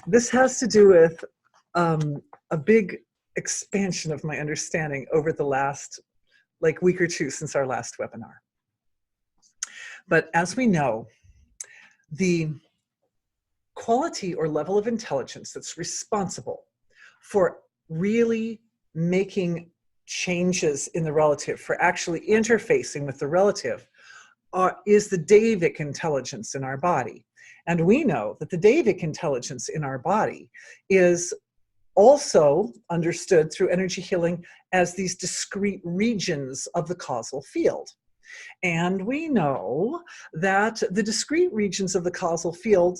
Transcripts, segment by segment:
This has to do with a big expansion of my understanding over the last week or two since our last webinar. But as we know, the quality or level of intelligence that's responsible for really making changes in the relative, for actually interfacing with the relative, is the Davic intelligence in our body. And we know that the Davic intelligence in our body is also understood through energy healing as these discrete regions of the causal field. And we know that the discrete regions of the causal field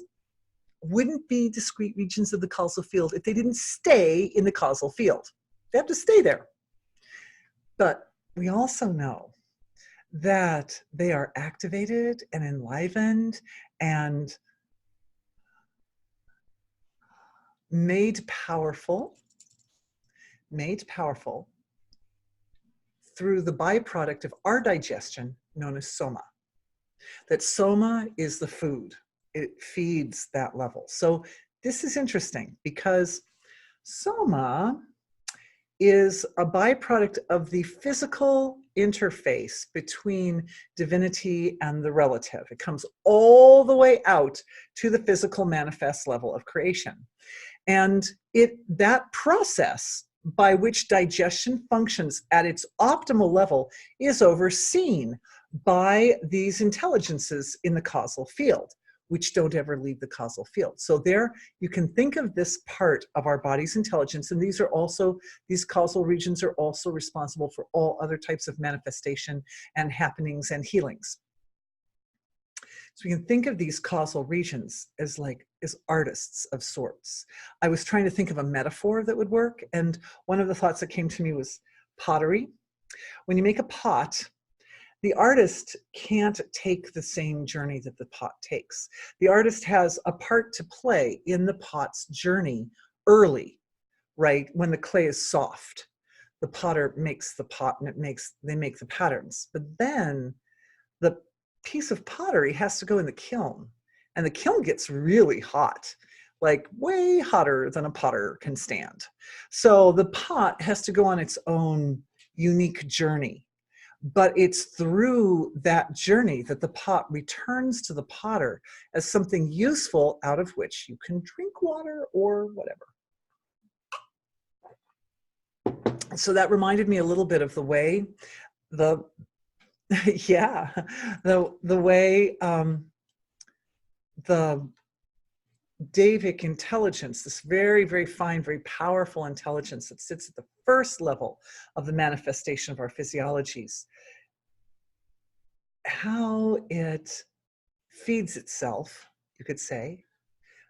wouldn't be discrete regions of the causal field if they didn't stay in the causal field. They have to stay there. But we also know that they are activated and enlivened and made powerful through the byproduct of our digestion known as Soma. That Soma is the food. It feeds that level. So this is interesting because Soma is a byproduct of the physical interface between divinity and the relative. It comes all the way out to the physical manifest level of creation. And that process by which digestion functions at its optimal level is overseen by these intelligences in the causal field, which don't ever leave the causal field. So there you can think of this part of our body's intelligence, and these causal regions are also responsible for all other types of manifestation and happenings and healings. So we can think of these causal regions as artists of sorts. I was trying to think of a metaphor that would work, and one of the thoughts that came to me was pottery. When you make a pot, the artist can't take the same journey that the pot takes. The artist has a part to play in the pot's journey early, right? When the clay is soft, the potter makes the pot and they make the patterns. But then the piece of pottery has to go in the kiln, and the kiln gets really hot, like way hotter than a potter can stand. So the pot has to go on its own unique journey. But it's through that journey that the pot returns to the potter as something useful out of which you can drink water or whatever. So that reminded me a little bit of the way the way the Davic intelligence, this very, very fine, very powerful intelligence that sits at the first level of the manifestation of our physiologies, how it feeds itself, you could say,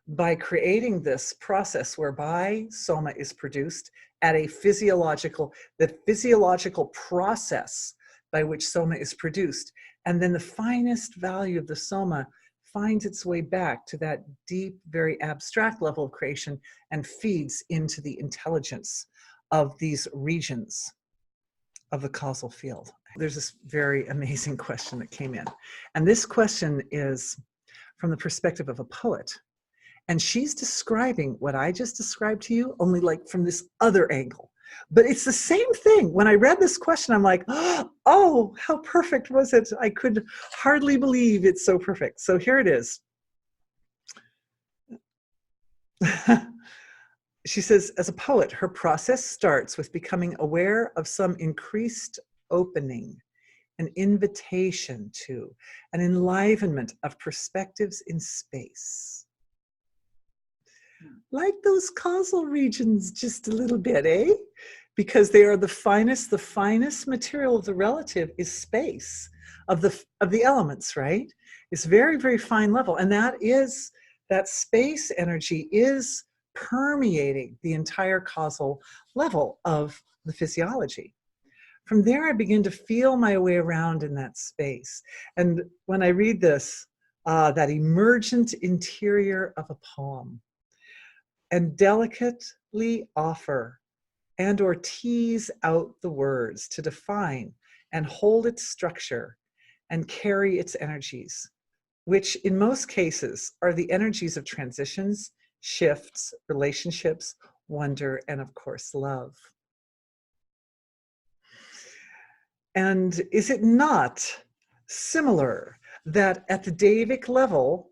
by creating this process whereby Soma is produced at the physiological process by which Soma is produced. And then the finest value of the Soma finds its way back to that deep, very abstract level of creation and feeds into the intelligence of these regions of the causal field. There's this very amazing question that came in. And this question is from the perspective of a poet. And she's describing what I just described to you, only from this other angle. But it's the same thing. When I read this question, I'm like, oh, how perfect was it? I could hardly believe it's so perfect. So here it is. She says, as a poet, her process starts with becoming aware of some increased opening, an invitation to, an enlivenment of perspectives in space. Like those causal regions just a little bit, eh? Because they are the finest material of the relative is space, of the elements, right? It's very, very fine level. And that space energy is permeating the entire causal level of the physiology. From there, I begin to feel my way around in that space. And when I read this, that emergent interior of a poem, and delicately offer and or tease out the words to define and hold its structure and carry its energies, which in most cases are the energies of transitions, shifts, relationships, wonder, and of course, love. And is it not similar that at the deific level,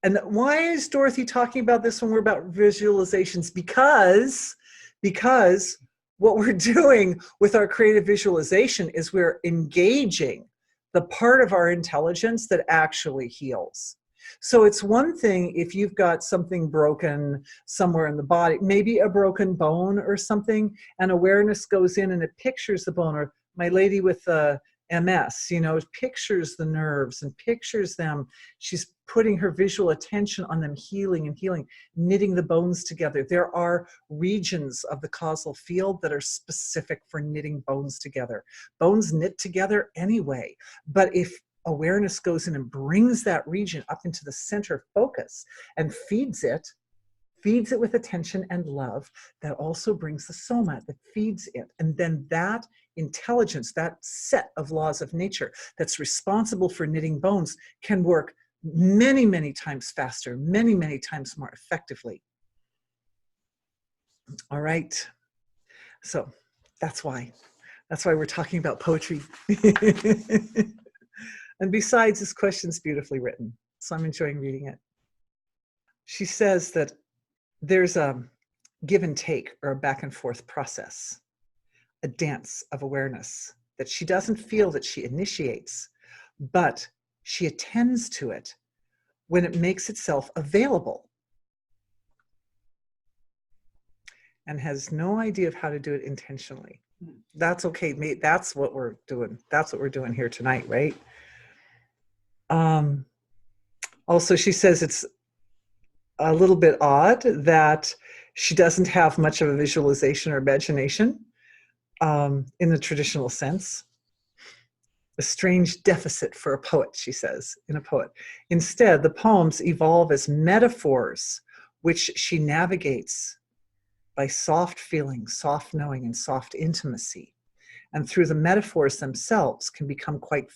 and why is Dorothy talking about this when we're about visualizations? Because what we're doing with our creative visualization is we're engaging the part of our intelligence that actually heals. So it's one thing if you've got something broken somewhere in the body, maybe a broken bone or something, and awareness goes in and it pictures the bone, or my lady with MS, you know, pictures the nerves and pictures them. She's putting her visual attention on them healing and healing, knitting the bones together. There are regions of the causal field that are specific for knitting bones together. Bones knit together anyway, but if awareness goes in and brings that region up into the center of focus and feeds it with attention and love, that also brings the soma, that feeds it. And then that intelligence, that set of laws of nature that's responsible for knitting bones, can work many, many times faster, many, many times more effectively. All right. So that's why we're talking about poetry. And besides, this question's beautifully written, so I'm enjoying reading it. She says that there's a give and take, or a back and forth process, a dance of awareness that she doesn't feel that she initiates, but she attends to it when it makes itself available, and has no idea of how to do it intentionally. That's okay, mate. That's what we're doing. That's what we're doing here tonight, right? Also, she says it's a little bit odd that she doesn't have much of a visualization or imagination in the traditional sense. A strange deficit for a poet, she says, in a poet. Instead, the poems evolve as metaphors, which she navigates by soft feeling, soft knowing, and soft intimacy. And through the metaphors themselves can become quite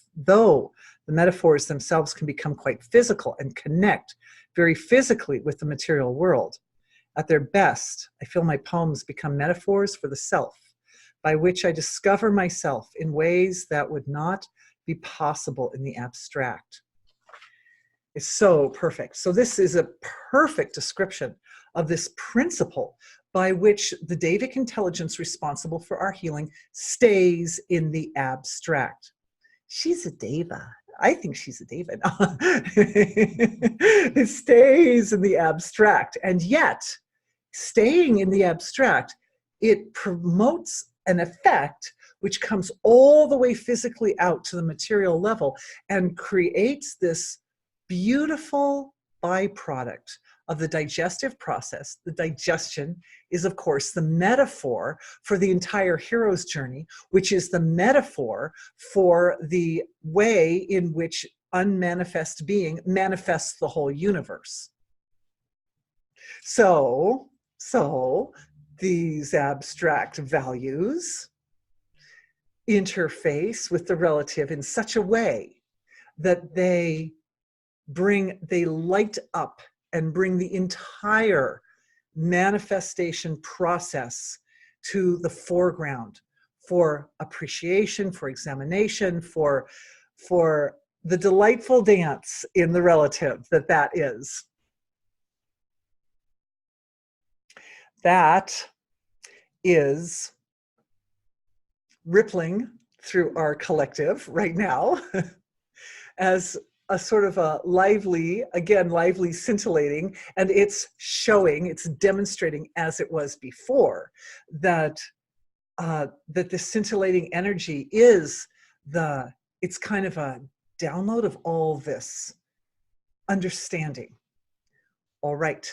physical and connect very physically with the material world. At their best, I feel my poems become metaphors for the self, by which I discover myself in ways that would not be possible in the abstract. It's so perfect. So this is a perfect description of this principle by which the Devic intelligence responsible for our healing stays in the abstract. She's a Deva. I think she's a Deva. It stays in the abstract. And yet, staying in the abstract, it promotes an effect which comes all the way physically out to the material level and creates this beautiful byproduct of the digestive process. The digestion is, of course, the metaphor for the entire hero's journey, which is the metaphor for the way in which unmanifest being manifests the whole universe. So these abstract values interface with the relative in such a way that they light up and bring the entire manifestation process to the foreground for appreciation, for examination, for the delightful dance in the relative that is. That is rippling through our collective right now as a sort of a lively, scintillating, and it's demonstrating, as it was before, that this scintillating energy is it's kind of a download of all this understanding. All right.